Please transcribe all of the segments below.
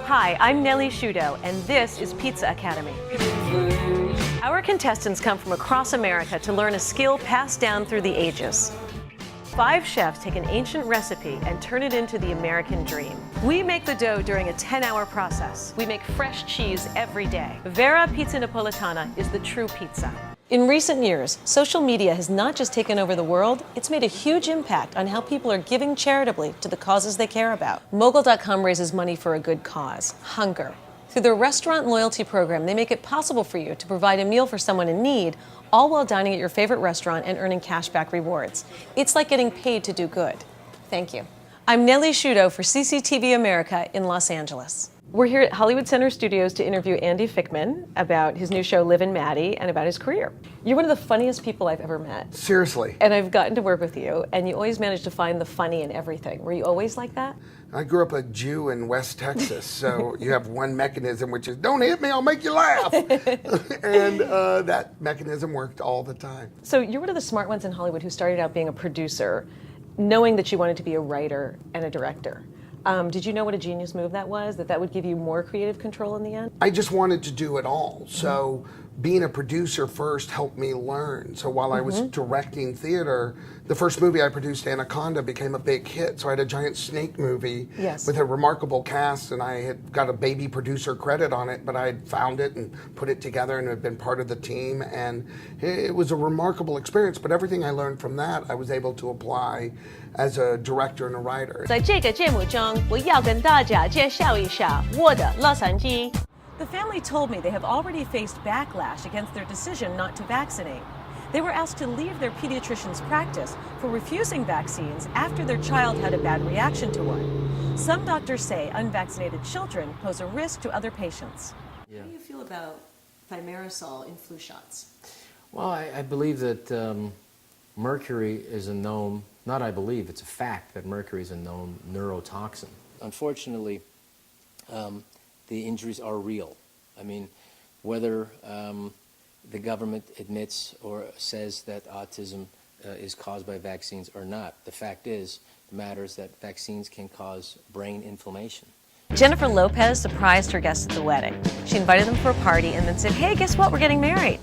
Hi, I'm Nellie Sciutto, and this is Pizza Academy. Our contestants come from across America to learn a skill passed down through the ages. 5 chefs take an ancient recipe and turn it into the American dream. We make the dough during a 10-hour process. We make fresh cheese every day. Vera Pizza Napoletana is the true pizza. In recent years, social media has not just taken over the world, it's made a huge impact on how people are giving charitably to the causes they care about. Mogul.com raises money for a good cause, hunger. Through their restaurant loyalty program, they make it possible for you to provide a meal for someone in need, all while dining at your favorite restaurant and earning cashback rewards. It's like getting paid to do good. Thank you. I'm Nellie Sciutto for CCTV America in Los Angeles. We're here at Hollywood Center Studios to interview Andy Fickman about his new show, Liv and Maddie, and about his career. You're one of the funniest people I've ever met. Seriously. And I've gotten to work with you, and you always manage to find the funny in everything. Were you always like that? I grew up a Jew in West Texas, so you have one mechanism, which is, don't hit me, I'll make you laugh. And that mechanism worked all the time. So you're one of the smart ones in Hollywood who started out being a producer, knowing that you wanted to be a writer and a director. Did you know what a genius move that was? That would give you more creative control in the end? I just wanted to do it all. So being a producer first helped me learn. So while I was directing theater, the first movie I produced, Anaconda, became a big hit. So I had a giant snake movie with a remarkable cast, and I had got a baby producer credit on it, but I had found it and put it together and had been part of the team. And it was a remarkable experience, but everything I learned from that, I was able to apply as a director and a writer. 在这个节目中，我要跟大家介绍一下我的洛杉矶。The family told me they have already faced backlash against their decision not to vaccinate. They were asked to leave their pediatrician's practice for refusing vaccines after their child had a bad reaction to one. Some doctors say unvaccinated children pose a risk to other patients. How do you feel about thimerosal in flu shots? Well, I believe that mercury is a known, not I believe, it's a fact that mercury is a known neurotoxin. Unfortunately, the injuries are real. I mean, whether the government admits or says that autism is caused by vaccines or not, the fact is, the matter is that vaccines can cause brain inflammation. Jennifer Lopez surprised her guests at the wedding. She invited them for a party and then said, hey, guess what? We're getting married.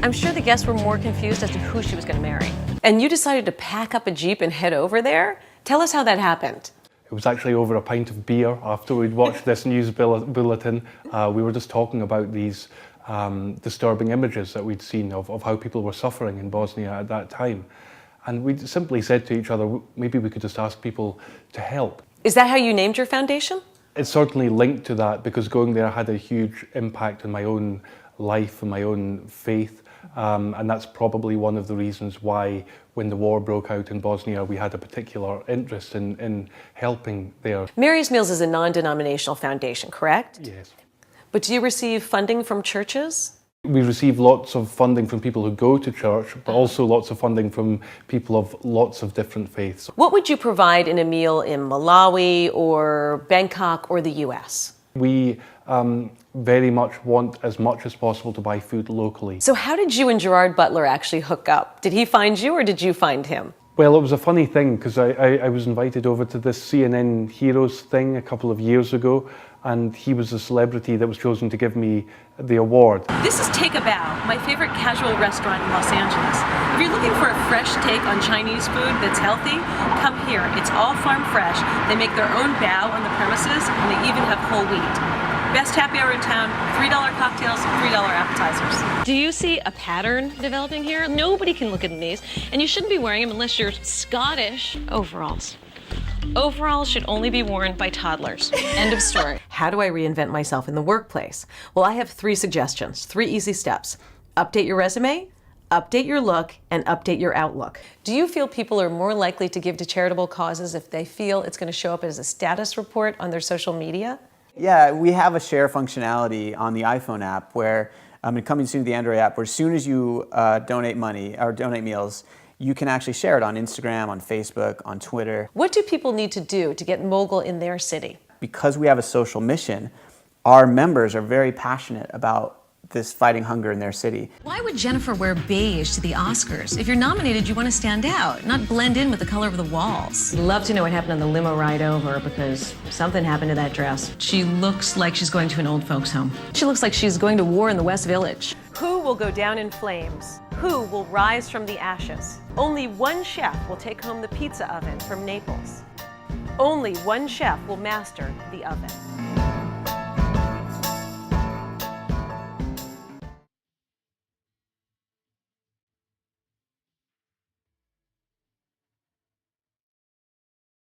I'm sure the guests were more confused as to who she was going to marry. And you decided to pack up a Jeep and head over there? Tell us how that happened. It was actually over a pint of beer after we'd watched this news bulletin. We were just talking about these disturbing images that we'd seen of how people were suffering in Bosnia at that time. And we simply said to each other, maybe we could just ask people to help. Is that how you named your foundation? It's certainly linked to that, because going there had a huge impact on my own life and my own faith. And that's probably one of the reasons why, when the war broke out in Bosnia, we had a particular interest in helping there. Mary's Meals is a non-denominational foundation, correct? Yes. But do you receive funding from churches? We receive lots of funding from people who go to church, but also lots of funding from people of lots of different faiths. What would you provide in a meal in Malawi or Bangkok or the US? We very much want as much as possible to buy food locally. So how did you and Gerard Butler actually hook up? Did he find you or did you find him? Well, it was a funny thing, because I was invited over to this CNN Heroes thing a couple of years ago, and he was the celebrity that was chosen to give me the award. This is Take a Bow, my favorite casual restaurant in Los Angeles. If you're looking for a fresh take on Chinese food that's healthy, come here. It's all farm fresh. They make their own bao on the premises, and they even have whole wheat. Best happy hour in town, $3 cocktails, $3 appetizers. Do you see a pattern developing here? Nobody can look at these, and you shouldn't be wearing them unless you're Scottish. Overalls. Overalls should only be worn by toddlers. End of story. How do I reinvent myself in the workplace? Well, I have 3 suggestions, 3 easy steps. Update your resume, update your look, and update your outlook. Do you feel people are more likely to give to charitable causes if they feel it's going to show up as a status report on their social media? Yeah, we have a share functionality on the iPhone app where, and coming soon to the Android app, where as soon as you donate money or donate meals, you can actually share it on Instagram, on Facebook, on Twitter. What do people need to do to get Mogul in their city? Because we have a social mission, our members are very passionate about this fighting hunger in their city. Why would Jennifer wear beige to the Oscars? If you're nominated, you want to stand out, not blend in with the color of the walls. I'd love to know what happened on the limo ride over, because something happened to that dress. She looks like she's going to an old folks' home. She looks like she's going to war in the West Village. Who will go down in flames? Who will rise from the ashes? Only one chef will take home the pizza oven from Naples. Only one chef will master the oven.